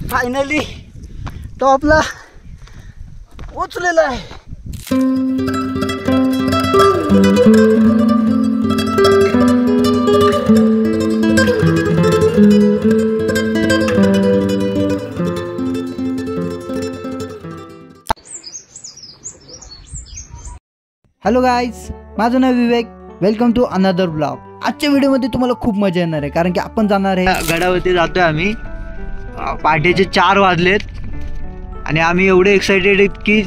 Finally टॉपला पोचलेला आहे. Hello guys, माझं नाव Vivek. Welcome to another blog. आजच्या व्हिडिओमध्ये तुम्हाला खूप मजा येणार आहे, कारण की आपण जाणार आहे गडावरती. जातोय आम्ही. पहाटेचे 4 वाजलेत आणि आम्ही एवढे एक्साइटेड आहेत की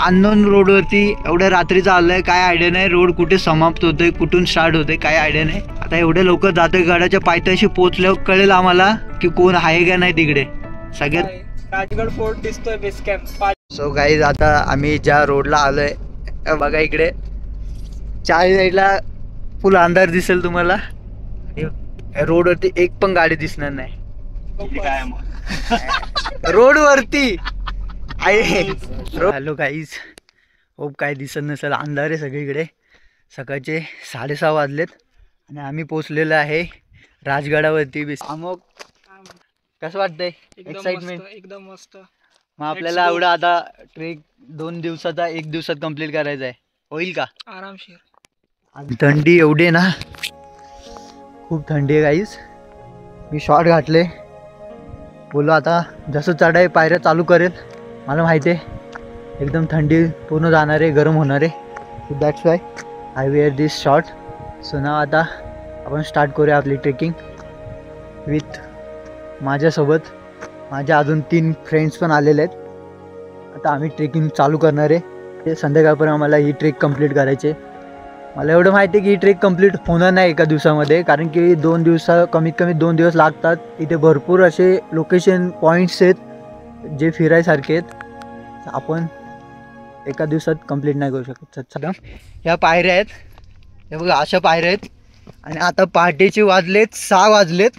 अननोन रोडवरती एवढ्या रात्रीचं आलोय. काय आयडिया नाही रोड कुठे समाप्त होतोय, कुठून स्टार्ट होतोय, काय आयडिया नाही. आता एवढे लोक जातोय, गडाच्या पायथ्याशी पोहोचल्यावर कळेल आम्हाला की कोण आहे का नाही तिकडे. सगळ्यात राजगड फोर्ट दिसतोय बेस कॅम्प. सो गाईज, आता आम्ही ज्या रोडला आलोय बघा, इकडे चारी साईडला फुल अंधार दिसेल तुम्हाला. रोडवरती एक पण गाडी दिसणार नाही. रोडवरती हॅलो गाईज, होप काय दिसत नसेल, अंधार आहे सगळीकडे. सकाळचे 6:30 वाजलेत आणि आम्ही पोचलेलो आहे राजगडावरती. मग कसं वाटतंय? एक्साइटमेंट एकदम मस्त. मग आपल्याला एवढा आता ट्रेक 2 दिवसाचा 1 दिवसात कंप्लीट करायचा आहे. होईल का? आरामशीर. थंडी एवढी आहे ना, खूप थंडी आहे गाईज. मी शॉर्ट घातले, बोलो आता जसं चढाई पायऱ्या चालू करेल मला माहिती आहे एकदम थंडी पूर्ण जाणार आहे, गरम होणार आहे. So that's why I wear this short. So ना आता आपण स्टार्ट करूया आपली ट्रेकिंग विथ माझ्यासोबत. माझ्या अजून 3 फ्रेंड्स पण आलेले आहेत. आता आम्ही ट्रेकिंग चालू करणार आहे. संध्याकाळपर्यंत आम्हाला ही ट्रेक कंप्लीट करायची. मला एवढं माहिती आहे की ही ट्रेक कंप्लीट होणार नाही एका दिवसामध्ये, कारण की 2 दिवसा कमीत कमी 2 दिवस लागतात. इथे भरपूर असे लोकेशन पॉईंट्स आहेत जे फिरायसारखे आहेत. आपण एका दिवसात कंप्लीट नाही करू शकत. ह्या पायऱ्या आहेत, हे बघा अशा पायऱ्या आहेत. आणि आता पहाटेचे वाजलेत 6 वाजलेत.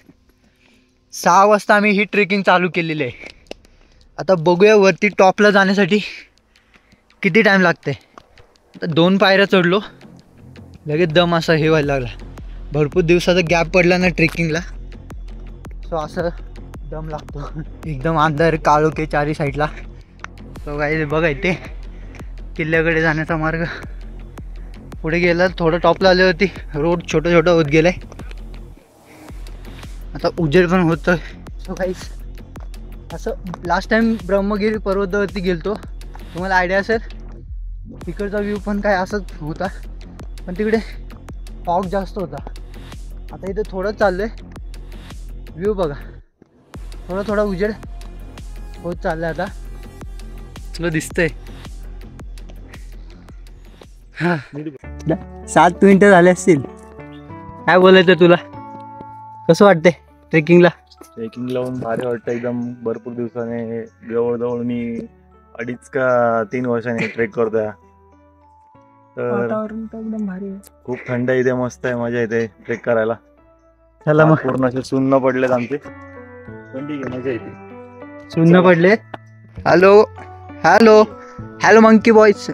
6 वाजता आम्ही ही ट्रेकिंग चालू केलेली आहे. आता बघूया वरती टॉपला जाण्यासाठी किती टाईम लागते. आता 2 पायऱ्या चढलो, लगेच दम असा हे व्हायला लागला. भरपूर दिवसाचा गॅप पडला ना ट्रेकिंगला, सो असं दम लागतो. एकदम अंधार काळोखे चारी साईडला. सो काय बघा, इथे किल्ल्याकडे जाण्याचा मार्ग. पुढे गेला थोडं टॉपला आल्यावरती रोड छोटं छोटं होत गेलं आहे. आता उजेड पण होतं. सो काहीच असं लास्ट टाइम ब्रह्मगिरी पर्वतावरती गेलतो, तुम्हाला आयडिया असेल. तिकडचा व्ह्यू पण काय असंच होता, पण तिकडे फॉग जास्त होता. आता इथे थोडं चाललं आहे, व्ह्यू बघा, थोडा थोडा उजेड होत चाललं आहे. आता तुला दिसतंय. हां 7 मिनटं झाले असतील. काय बोलायचं तुला? कसं वाटतंय ट्रेकिंगला? ट्रेकिंग लावून भारी वाटतं एकदम. भरपूर दिवसाने, जवळजवळ मी 2.5 का 3 वर्षाने ट्रेक करतोय. तर वातावरण तर एकदम भारी आहे. खूप थंड इथे, मस्त आहे, मजा येते ट्रेक करायला. चला मग. पूर्ण असे सुन्न पडलेत आमचे. थंडी घे, मजा येते. शून्य पडले. Hello hello hello monkey boys.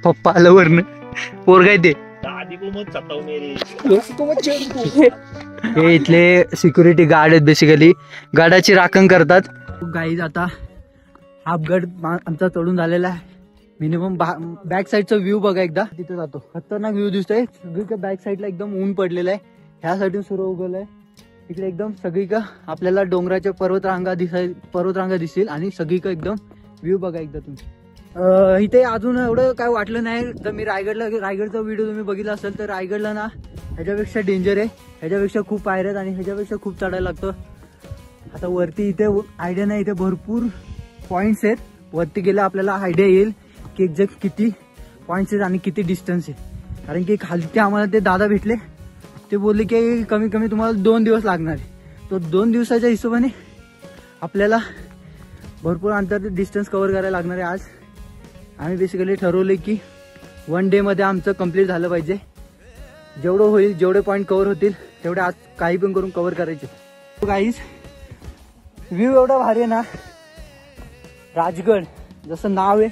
पप्पा आलं वरनं, पोरगा इथे. हे इथले सिक्युरिटी गार्ड आहेत, बेसिकली गडाची राखण करतात. गाईज आता हाफ गड आमचा चढून झालेला आहे. मिनिमम बॅक साईडचा व्ह्यू बघा एकदा. तिथे जातो, खतरनाक व्ह्यू दिसतोय. सगळीकडे बॅक साईडला एकदम ऊन पडलेलं आहे. ह्या साईडून सुरू उगवलं आहे. इकडे एकदम सगळीकडे आपल्याला डोंगराच्या पर्वतरांगा दिसतील आणि सगळीकडे एकदम व्ह्यू बघा एकदा तुम्ही. इथे अजून एवढं काय वाटलं नाही. जर मी रायगडचा व्हिडिओ तुम्ही बघितला असेल तर रायगडला ना ह्याच्यापेक्षा डेंजर आहे. ह्याच्यापेक्षा खूप पायऱ्या आणि ह्याच्यापेक्षा खूप चढायला लागतं. आता वरती इथे आयडिया नाही, इथे भरपूर पॉईंट्स आहेत. वरती गेला आपल्याला आयडिया येईल की एक्झॅक्ट किती पॉईंट्स आहेत आणि किती डिस्टन्स आहे. कारण की खाली आम्हाला ते दादा भेटले, ते बोलले की कमी कमी तुम्हाला 2 दिवस लागणार आहे. तो 2 दिवसाच्या हिशोबाने आपल्याला भरपूर अंतर डिस्टन्स कव्हर करायला लागणार आहे. आज आम्ही बेसिकली ठरवले की 1 डेमध्ये आमचं कंप्लीट झालं पाहिजे. जेवढं होईल, जेवढे पॉईंट कव्हर होतील तेवढे आज काही पण करून कव्हर करायचे. गाईज व्ह्यू एवढा भारी आहे ना. राजगड जसं नाव आहे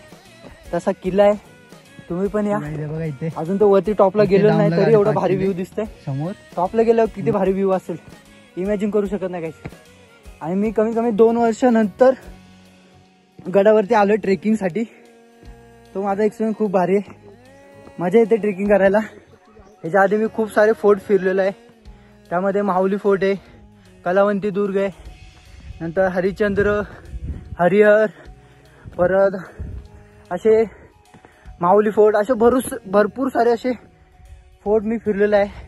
तसा किल्ला आहे. तुम्ही पण या. बघा इथे अजून तो वरती टॉपला गेलो नाही तरी एवढा भारी व्ह्यू दिसतंय समोर. टॉपला गेल्यावर किती भारी व्ह्यू असेल इमॅजिन करू शकत नाही काही. आणि मी कमीत कमी 2 वर्षानंतर गडावरती आलो ट्रेकिंगसाठी. तो माझा एक्सपिरियन्स खूप भारी आहे. मजा येते ट्रेकिंग करायला. ह्याच्या आधी मी खूप सारे फोर्ट फिरलेलो आहे. त्यामध्ये माहुली फोर्ट आहे, कलावंती दुर्ग आहे, नंतर हरिश्चंद्र, हरिहर, परत असे माहुली फोर्ट, असे भरपूर सारे असे फोर्ट मी फिरलेलो आहे.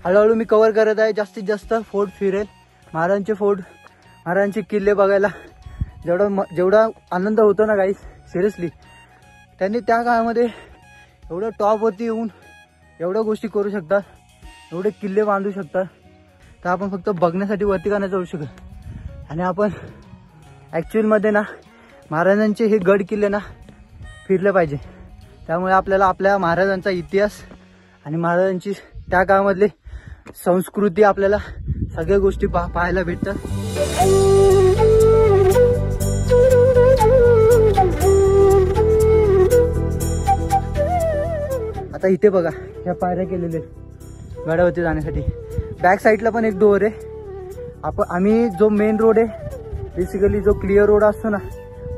हळूहळू मी कव्हर करत आहे. जास्तीत जास्त फोर्ट फिरेल. महाराजांचे फोर्ट, महाराजांचे किल्ले बघायला जेवढा आनंद होतो ना गाईस, सिरियसली. त्यांनी त्या काळामध्ये एवढं टॉपवरती येऊन एवढ्या गोष्टी करू शकतात, एवढे किल्ले बांधू शकतात. तर आपण फक्त बघण्यासाठी वरती का नाही जाऊ शकत. आणि आपण ॲक्च्युअलमध्ये ना महाराजांचे हे गड किल्ले ना फिरले पाहिजे. त्यामुळे आपल्याला आपल्या महाराजांचा इतिहास आणि महाराजांची त्या काळामधली संस्कृती, आपल्याला सगळ्या गोष्टी पाहायला भेटतात. आता इथे बघा ह्या पायऱ्या केलेल्या आहेत गडावरती जाण्यासाठी. बॅक साईडला पण एक डोर आहे. आम्ही जो मेन रोड आहे, बेसिकली जो क्लिअर रोड असतो ना,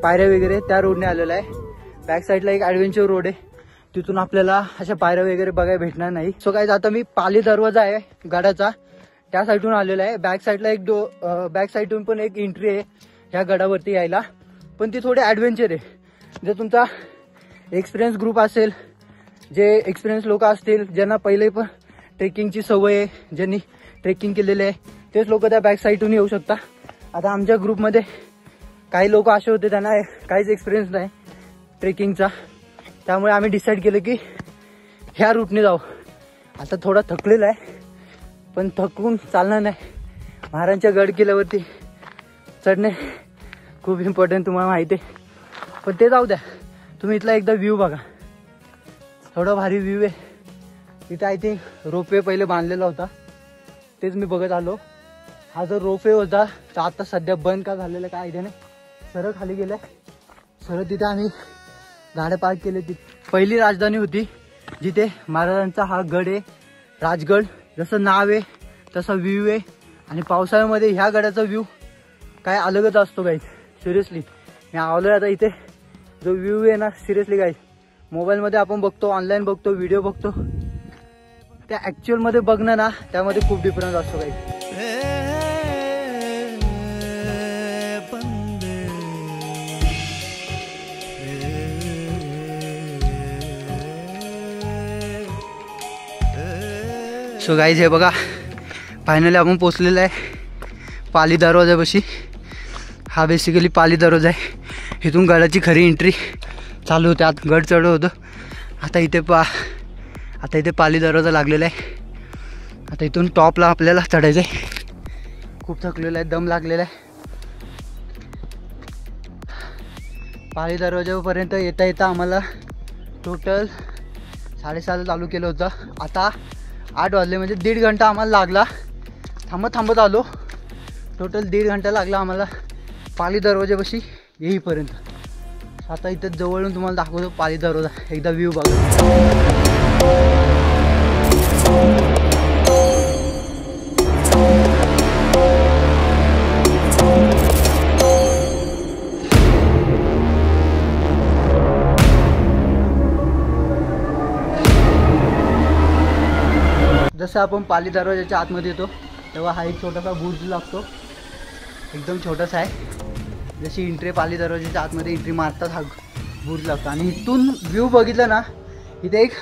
पायऱ्या वगैरे, त्या रोडने आलेला आहे. बॅक साईडला एक ॲडव्हेंचर रोड आहे, तिथून आपल्याला अशा पायऱ्या वगैरे बघायला भेटणार नाही. सो काय, आता मी पाली दरवाजा आहे गडाचा, त्या साईडून आलेला आहे. बॅक साईडला एक बॅक साईडून पण एक एंट्री आहे ह्या गडावरती यायला, पण ती थोडी ॲडव्हेंचर आहे. जर तुमचा एक्सपिरियन्स ग्रुप असेल, जे एक्सपिरियन्स लोक असतील, ज्यांना पहिले पण ट्रेकिंगची सवय आहे, ज्यांनी ट्रेकिंग केलेले आहे, तेच लोक त्या बॅक साईडून येऊ शकता. आता आमच्या ग्रुपमध्ये काही लोक असे होते, त्यांना काहीच एक्सपिरियन्स नाही ट्रेकिंगचा. त्यामुळे आम्ही डिसाईड केलं की ह्या रूटने जाऊ. आता थोडा थकलेला आहे, पण थकून चालणार नाही. महाराजांच्या गड किल्ल्यावरती चढणे खूप इम्पॉर्टंट, तुम्हाला माहिती आहे. पण ते जाऊ द्या, तुम्ही इथला एकदा व्ह्यू बघा. थोडा भारी व्ह्यू आहे. इथे आय थिंक रोपवे पहिले बांधलेला होता, तेच मी बघत आलो. हा जो रोपवे होता तर आता सध्या बंद का झालेला काय आयडिया नाही. सरळ खाली गेलाय. सरळ तिथे आम्ही गाड्या पार्क केले. ती पहिली राजधानी होती जिथे महाराजांचा हा गड आहे, राजगड. जसं नाव आहे तसा व्ह्यू आहे. आणि पावसाळ्यामध्ये ह्या गडाचा व्ह्यू काय अलगच असतो गाईज, सिरियसली. मी आलोय आता इथे. जो व्ह्यू आहे ना, सिरियसली गाईज, मोबाईलमध्ये आपण बघतो, ऑनलाईन बघतो, व्हिडिओ बघतो, त्या ॲक्च्युअलमध्ये बघणं ना, त्यामध्ये खूप डिफरन्स असतो गाईज. सो गाईज, हे बघा, फायनली आपण पोचलेलं आहे पाली दरवाजापाशी. हा बेसिकली पाली दरवाजा आहे. इथून गडाची खरी एंट्री चालू होते. आत गड चढ होतं. आता इथे पाली दरवाजा लागलेला आहे. आता इथून टॉपला आपल्याला चढायचं आहे. खूप थकलेलं आहे, दम लागलेला आहे. पाली दरवाजापर्यंत येता येता आम्हाला टोटल 7:30 चालू केलं होतं. आता 8 वाजले, म्हणजे 1.5 घंटा आम्हाला लागला. थांबत आलो. टोटल 1.5 घंटा लागला आम्हाला पाली दरवाजापाशी येईपर्यंत. आता इथं जवळून तुम्हाला दाखवतो पाली दरवाजा. एकदा व्ह्यू बघा. जसं आपण पाली दरवाजाच्या आतमध्ये येतो तेव्हा हा एक छोटासा बुर्ज लागतो, एकदम छोटासा आहे. जशी एंट्री पाली दरवाजाच्या आतमध्ये एंट्री मारतात हा बुर्ज लागतो. आणि इथून व्ह्यू बघितला ना, इथे एक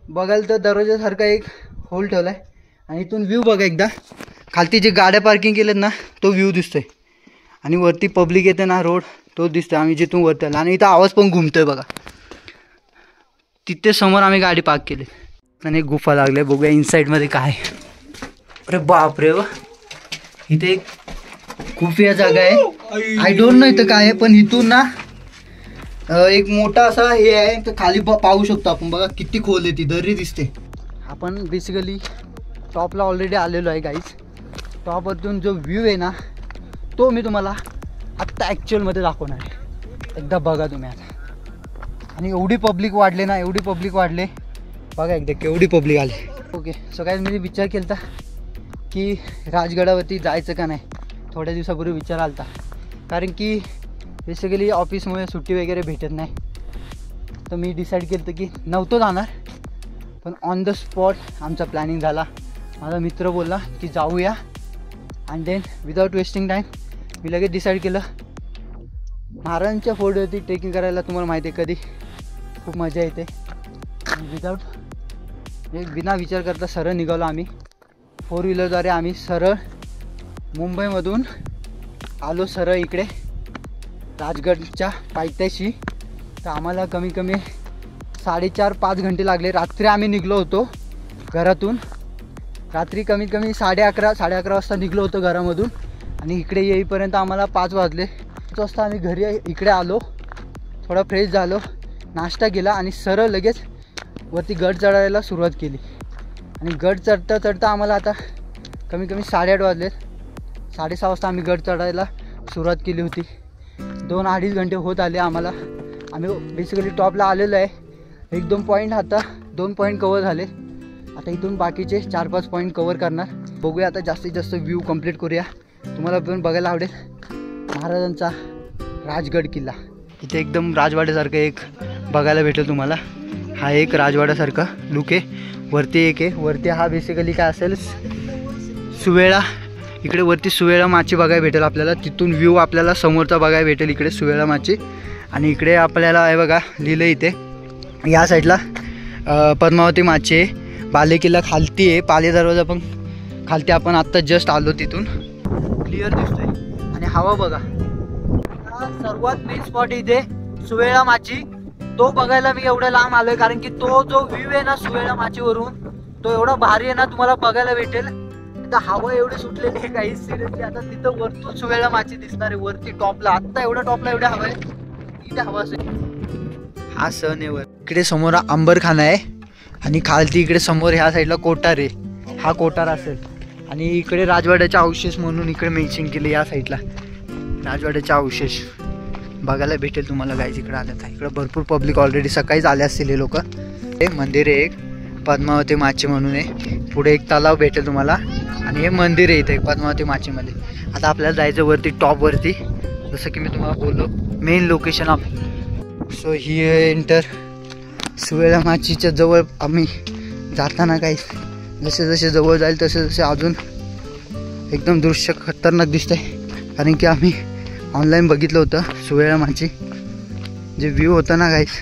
बघायला तर दरवाजासारखा एक होल ठेवला आहे. आणि इथून व्ह्यू बघा एकदा. खालती जे गाड्या पार्किंग केलेत ना, तो व्ह्यू दिसतोय. आणि वरती पब्लिक येते ना, रोड तो दिसतोय. आम्ही जिथून वरती आलो. आणि इथं आवाज पण घुमतोय बघा. तिथे समोर आम्ही गाडी पार्क केली. आणि एक गुफा लागले. बघूया इनसाईडमध्ये काय. अरे बापरे, इथे एक खुफिया जागा आहे. आय डोंट नो इथं काय आहे, पण इथून ना एक मोठा असा हे आहे. तर खाली पाहू शकतो आपण. बघा किती खोल आहे, ती दरी दिसते. आपण बेसिकली टॉपला ऑलरेडी आलेलो आहे गाईज. टॉपवरतून जो व्ह्यू आहे ना, तो मी तुम्हाला आत्ता ॲक्च्युअलमध्ये दाखवणार आहे. एकदा बघा तुम्ही आता. आणि एवढी पब्लिक वाढले ना, एवढी पब्लिक वाढले बघा एकदा, केवढी पब्लिक आली. ओके, सो काय मी विचार केला की राजगडावरती जायचं का नाही. थोड्या दिवसापूर्वी विचार आला होता, कारण की बेसिकली ऑफिसमुळे सुट्टी वगैरे भेटत नाही. तर मी डिसाईड केलं की नव्हतं जाणार, पण ऑन द स्पॉट आमचा प्लॅनिंग झाला. माझा मित्र बोलला की जाऊया, and then without wasting time मी लगेच डिसाईड केलं. महाराजांच्या फोर्टवरती ट्रेकिंग करायला तुम्हाला माहिती आहे कधी खूप मजा येते. बिना विचार करता सरळ निघालो आम्ही. 4 व्हीलरद्वारे आम्ही सरळ मुंबईमधून आलो सरळ इकडे राजगडच्या पायथ्याशी. तर आम्हाला कमी कमी 4.5-5 घंटे लागले. रात्री आम्ही निघलो होतो घरातून. रात्री कमीत कमी 11:30 वाजता निघलो होतो घरामधून, आणि इकडे येईपर्यंत आम्हाला 5 वाजले. 5 वाजता आम्ही घरी इकडे आलो, थोडा फ्रेश झालो, नाश्ता केला आणि सरळ लगेच वरती गड चढायला सुरुवात केली. आणि गड चढता चढता आम्हाला आता कमी कमी 8:30 वाजले. 6:30 वाजता आम्ही गड चढायला सुरुवात केली होती. 2-2.5 घंटे होत आले आम्हाला. आम्ही बेसिकली टॉपला आलेलो आहे. 1-2 पॉईंट, आता 2 पॉईंट कवर झाले. आता इथून बाकीचे 4-5 पॉईंट कवर करणार. बघूया आता जास्तीत जास्त व्ह्यू कंप्लीट करूया. तुम्हाला पण बघायला आवडेल महाराजांचा राजगड किल्ला. इथे एकदम राजवाड्यासारखं एक बघायला भेटेल तुम्हाला. हा एक राजवाड्यासारखा लुक आहे. वरती एक आहे. वरती हा बेसिकली काय असेल सुवेळा. इकडे वरती सुवेळा माची बघायला भेटेल आपल्याला. तिथून व्ह्यू आपल्याला समोरचा बघायला भेटेल इकडे सुवेळा माची. आणि इकडे आपल्याला हे बघा लिहिलं इथे या साईडला पद्मावती माची आहे. बाले किल्ला खालती आहे. पाले दरवाजा पण खालती. आपण आत्ता जस्ट आलो तिथून, क्लिअर दिसतोय. आणि हवा बघा. सर्वात मेन स्पॉट इथे सुवेळा माची. तो बघायला मी एवढं लांब आलोय, कारण की तो जो व्ह्यू आहे ना सुवेळा माचीवरून, तो एवढा भारी आहे ना तुम्हाला बघायला भेटेल. तिथं हवा एवढे सुटलेली आहे काही सिरियसली. आता तिथं वरतून सुवेळा माची दिसणार आहे वरती टॉपला. आत्ता एवढ्या टॉपला एवढ्या हवा आहे, इथे हवा असेल. हा सण आहे वर. इकडे समोर अंबरखाना आहे आणि खालती इकडे समोर ह्या साईडला कोटार आहे. हा कोटार असेल. आणि इकडे राजवाड्याचे अवशेष म्हणून इकडे मेन्शन केले या साईडला. राजवाड्याचे अवशेष बघायला भेटेल तुम्हाला गाईज इकडे आल्या तर. इकडे भरपूर पब्लिक ऑलरेडी सकाळीच आले असतील हे लोक. हे मंदिर आहे एक पद्मावती माची म्हणून आहे. पुढे एक तलाव भेटेल तुम्हाला आणि हे मंदिर आहे इथे पद्मावती माचीमध्ये. आता आपल्याला जायचं वरती टॉपवरती, जसं की मी तुम्हाला बोललो मेन लोकेशन ऑफ. सो ही एंटर सुवेळा माचीच्या जवळ आम्ही जाताना काही जसे जसे जवळ जाईल तसे तसे अजून एकदम दृश्य खतरनाक दिसतंय. कारण की आम्ही ऑनलाईन बघितलं होतं सुवेळा माची जे व्ह्यू होता ना गाईस.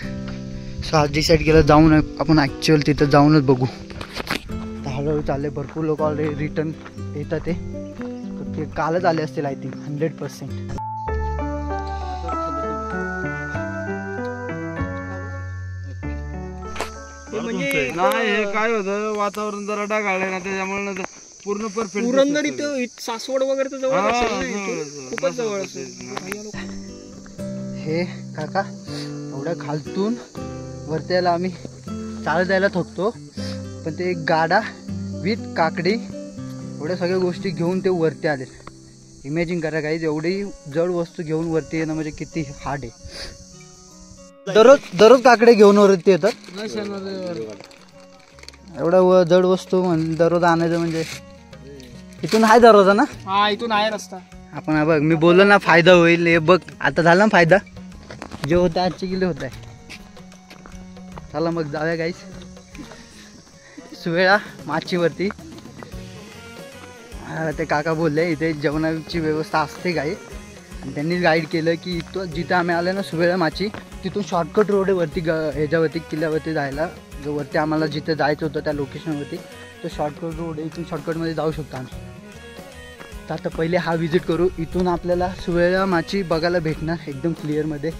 सो आज डिसाईड केलं जाऊन आपण ॲक्च्युअल तिथं जाऊनच बघू. हळूहळू चालले. भरपूर लोक ऑलरेडी रिटर्न येतात. ते कालच आले असतील आय थिंक 100%. नाही हे काय होतं वातावरण जरा ढगाळ ना त्याच्यामुळे पूर्ण परफेक्ट. पुरंदर इथं सासवड वगैरे तर जवळ असेल ना, खूपच जवळ असेल. हे काका एवढ्या खालतून वरती यायला आम्ही चालत जायला थकतो, पण ते एक गाडा विथ काकडी एवढ्या सगळ्या गोष्टी घेऊन ते वरती आले. इमॅजिन करा काही एवढी जड वस्तू घेऊन वरती येणं म्हणजे किती हार्ड आहे. दररोज काकडे घेऊन वरती येतात. एवढा जड वस्तू दररोज आणायचं म्हणजे. इथून आहे दररोज ना. हा इथून आहे रस्ता. आपण बघ मी बोललो ना फायदा होईल. हे बघ आता झाला ना फायदा. जे होतं आजचे किल्ले होत आहे. चला मग जाऊया गाईस सुवेळा माचीवरती. ते काका बोलले इथे जेवणाची व्यवस्था असते गाई. आणि त्यांनी गाईड केलं की इथं जिथं आम्ही आलो ना सुवेळा माची तिथून शॉर्टकट रोड आहे वरती ह्याच्यावरती किल्ल्यावरती जायला. जो वरती आम्हाला जिथे जायचं होतं त्या लोकेशनवरती तो शॉर्टकट रोड आहे. इथून शॉर्टकटमध्ये जाऊ शकतो आम्ही. तर आता पहिले हा विजिट करू. इथून आपल्याला सुवेळा माची बघायला भेटणार एकदम क्लिअरमध्ये.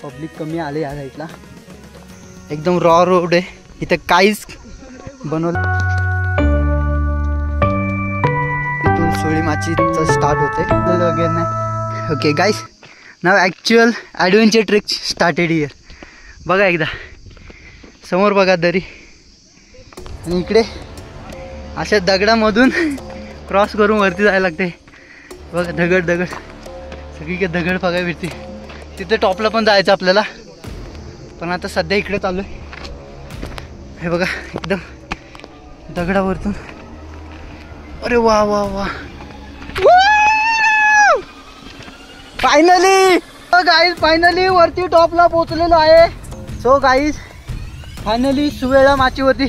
पब्लिक कमी आले या साईडला. एकदम रॉ रोड आहे. इथं काहीच बनवलं. इथून सुवेळा माचीचं स्टार्ट होते वगैरे नाही. Okay guys now actual adventure trek started here. बघा एकदा समोर बघा दरी. आणि इकडे अशा दगडामधून क्रॉस करून वरती जायला लागते. बघा दगड दगड सगळीकडे दगड बघायला भेटते. तिथे टॉपला पण जायचं आपल्याला, पण आता सध्या इकडे चालू आहे. हे बघा एकदम दगडावरतून. अरे वा वा वा फायनली वरती टॉपला पोहोचलेलो आहे. So guys finally Suvela माचीवरती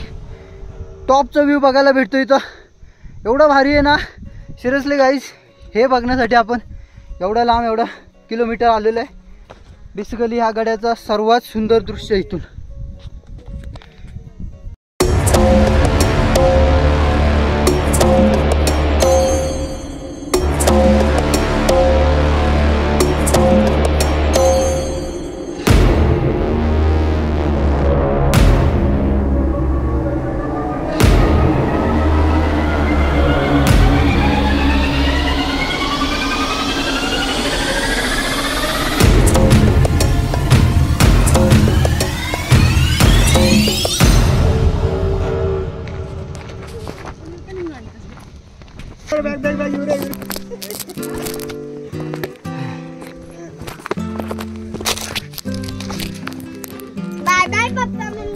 टॉपचा view बघायला भेटतो इथं. एवढं भारी आहे ना सिरियसली गाईज. हे बघण्यासाठी आपण एवढं लांब एवढं किलोमीटर आलेलं आहे. बेसिकली ह्या गड्याचा सर्वात सुंदर दृश्य इथून. Bye bye papa mummy.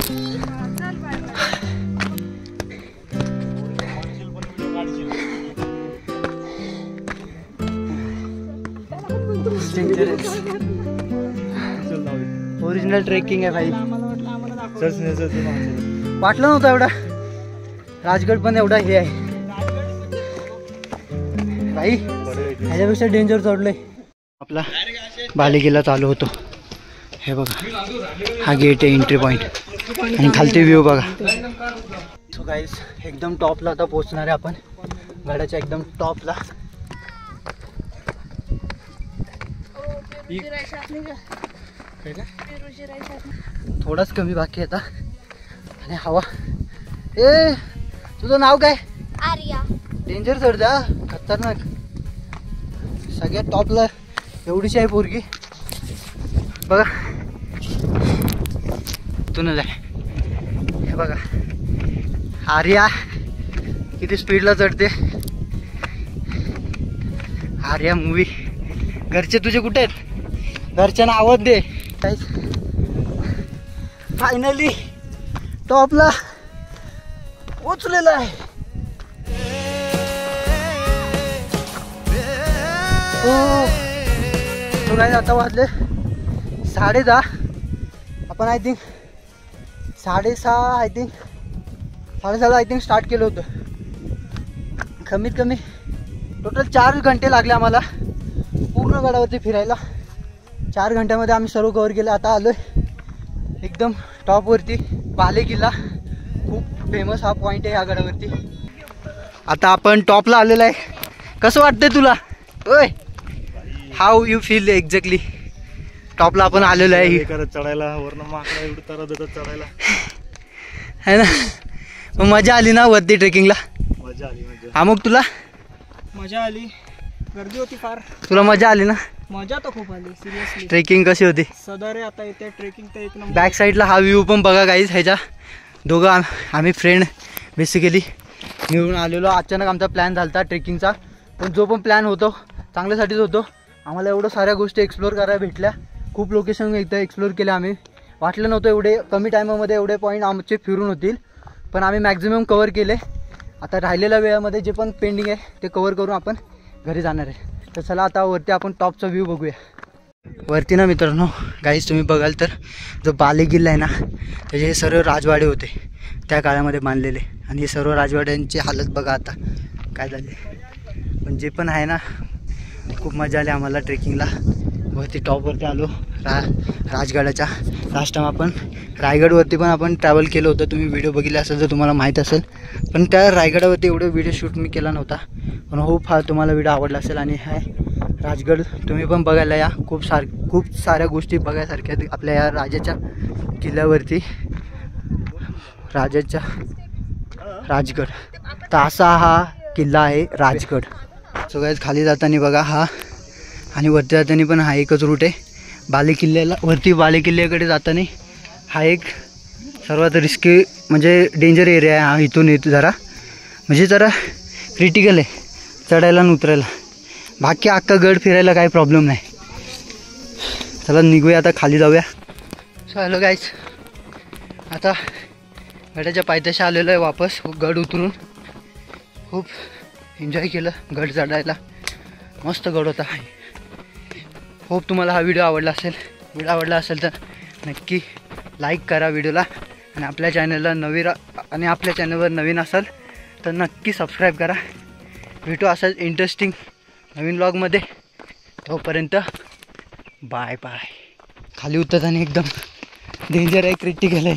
Original trekking आहे भाई. वाटलं नव्हतं एवढा. राजगड पण एवढा हे आहे भाई. ह्याच्यापेक्षा डेंजर चढलंय. आपला बालेकिल्ला चालू होतो. हे बघा हा गेट आहे एंट्री पॉइंट आणि खालती व्ह्यू बघा. सो गाईस एकदम टॉपला आता पोहोचणार आहे आपण. गडाच्या एकदम टॉपला. थोडाच कमी बाकी आता आणि हवा. ए तुझं नाव काय? आर्या. डेंजर चढता खतरनाक. सगळ्यात टॉपला एवढीशी आहे पोरगी बघा. तुनच आहे हे बघा. आर्या किती स्पीडला चढते. आर्या मूवी. घरचे तुझे कुठे आहेत? घरच्यांना आवाज दे. फायनली टॉपला पोचलेला आहे. हो काय आता वाजले 10:30. आपण I think 6:30 I think start केलं होतं. कमीत कमी टोटल 4 घंटे लागले आम्हाला पूर्ण गडावरती फिरायला. 4 घंट्यामध्ये आम्ही सर्व कव्हर केलं. आता आलो आहे एकदम टॉपवरती. बालेकिल्ला खूप फेमस हा पॉईंट आहे या गडावरती. आता आपण टॉपला आलेलो आहे. कसं वाटतंय तुला? ओय हाऊ यू फील एक्झॅक्टली? टॉपला आपण आलेलो आहे करत चढायला. वरनं माकडा एवढं तर देतात चढायला है ना. मग मजा आली ना वरती ट्रेकिंगला? मजा आली. हा मग तुला मजा आली. गर्दी होती फार. तुला मजा आली ना? मजा तर खूप आली सिरियसली. ट्रेकिंग कशी होती? सदरे आता येते ट्रेकिंग तर एक नंबर. बॅक साईडला हा व्ह्यू पण बघा गाईज. ह्याच्या दोघं आम्ही फ्रेंड बेसिकली मिळून आलेलो. अचानक आमचा प्लॅन झाला होता ट्रेकिंगचा. पण जो पण प्लॅन होतो चांगल्यासाठीच होतो. आम्हाला एवढं साऱ्या गोष्टी एक्सप्लोअर करायला भेटल्या. खूप लोकेशन इथं एक्सप्लोअर केले आम्ही. वाटलं नव्हतं एवढे कमी टायमामध्ये एवढे पॉईंट आमचे फिरून होतील. पण आम्ही मॅक्झिमम कवर केले. आता राहिलेल्या वेळामध्ये जे पण पेंडिंग आहे ते कवर करून आपण घरी जाणार आहे. तर चला आता वरती आपण टॉपचा व्ह्यू बघूया. वरती ना मित्रांनो गाईज तुम्ही बघाल तर जो बालेकिल्ला आहे ना त्याचे हे सर्व राजवाडे होते त्या काळामध्ये बांधलेले. आणि हे सर्व राजवाड्यांची हालत बघा आता काय झाले. पण जे पण आहे ना खूप मजा आली आम्हाला ट्रेकिंगला. वरती टॉपवरती आलो राजगडाच्या. लास्ट टाइम आपण रायगडवरती पण आपण ट्रॅव्हल केलं होतं. तुम्ही व्हिडिओ बघितले असेल तर तुम्हाला माहीत असेल. पण त्या रायगडावरती एवढं व्हिडिओ शूट मी केला नव्हता. पण होप हा तुम्हाला व्हिडिओ आवडला असेल. आणि हा राजगड तुम्ही पण बघायला या. खूप साऱ्या गोष्टी बघायसारख्या आपल्या या राजाच्या किल्ल्यावरती. राजगड तर असा हा किल्ला आहे राजगड. सो गाईज खाली जाताना बघा हा आणि वरती जाताना पण हा एकच रूट आहे. बालेकिल्ल्याकडे जाताना हा एक सर्वात रिस्की म्हणजे डेंजर एरिया आहे हा. इथून येतो जरा म्हणजे जरा क्रिटिकल आहे चढायला आणि उतरायला. बाकी अख्खा गड फिरायला काही प्रॉब्लेम नाही. चला निघूया आता खाली जाऊया. सो हॅलो गाईज आता गडाच्या पायथ्याशी आलेलो आहे वापस. गड उतरून खूप एन्जॉय केलं. गड चढायला मस्त गड होता. होप तुम्हाला हा व्हिडिओ आवडला असेल. व्हिडिओ आवडला असेल तर नक्की लाईक करा व्हिडिओला आणि आपल्या चॅनलवर नवीन असाल तर नक्की सबस्क्राईब करा. भेटू असंच इंटरेस्टिंग नवीन व्लॉगमध्ये. तोपर्यंत बाय बाय. खाली उतरताना एकदम डेंजर आहे, क्रिटिकल आहे.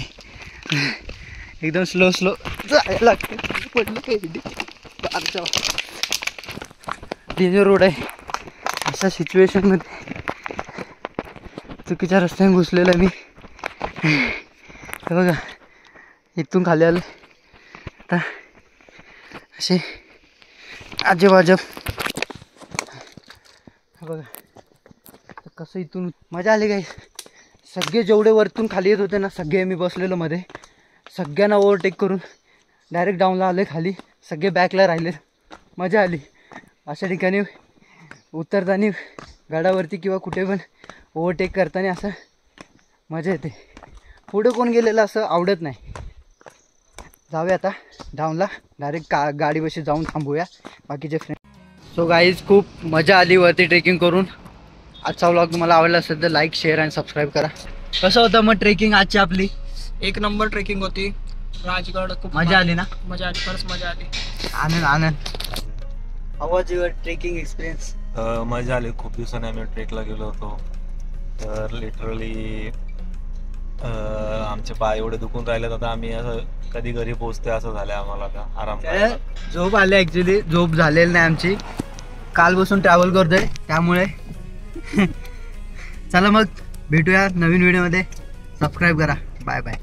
एकदम स्लो जायला लागते. पडलं काही डेंजर रोड आहे. अशा सिच्युएशनमध्ये चुकीच्या रस्त्याने घुसलेलं मी. हे बघा इथून खाली आलं. आता असे अजब बघा कसं इथून मजा आली काय. सगळे जेवढे वरतून खाली येत होते ना सगळे मी बसलेलो मध्ये. सगळ्यांना ओव्हरटेक करून डायरेक्ट डाऊनला आले खाली. सगळे बॅकला राहिले. मजा आली. अशा ठिकाणी उतरताना गडावरती किंवा कुठे पण ओव्हरटेक करताना असं मजा येते. पुढे कोण गेलेलं असं आवडत नाही. जाऊया आता डाऊनला डायरेक्ट गाडीपाशी जाऊन थांबूया बाकीचे फ्रेंड. सो गाईज खूप मजा आली वरती ट्रेकिंग करून. आजचा व्लॉग तुम्हाला आवडला असेल तर लाईक शेअर आणि सबस्क्राईब करा. कसं होतं मग ट्रेकिंग आजची आपली? एक नंबर ट्रेकिंग होती. राजगड खूप मजा आली ना? मजा आली, खरंच मजा आली. Anand. How was your trekking experience? मजा आली. खूप दिवसांनी आम्ही ट्रेकला गेलो होतो. तर लिटरली आमचे पाय एवढे दुखून राहिलेत आता आम्ही असं कधी घरी पोहोचते असं झालं आम्हाला. आता आराम करायला. झोप आली. ॲक्च्युली झोप झालेली नाही आमची. काल बसून ट्रॅव्हल करतोय त्यामुळे. चला मग भेटूया नवीन व्हिडिओमध्ये. सबस्क्राईब करा. Bye bye.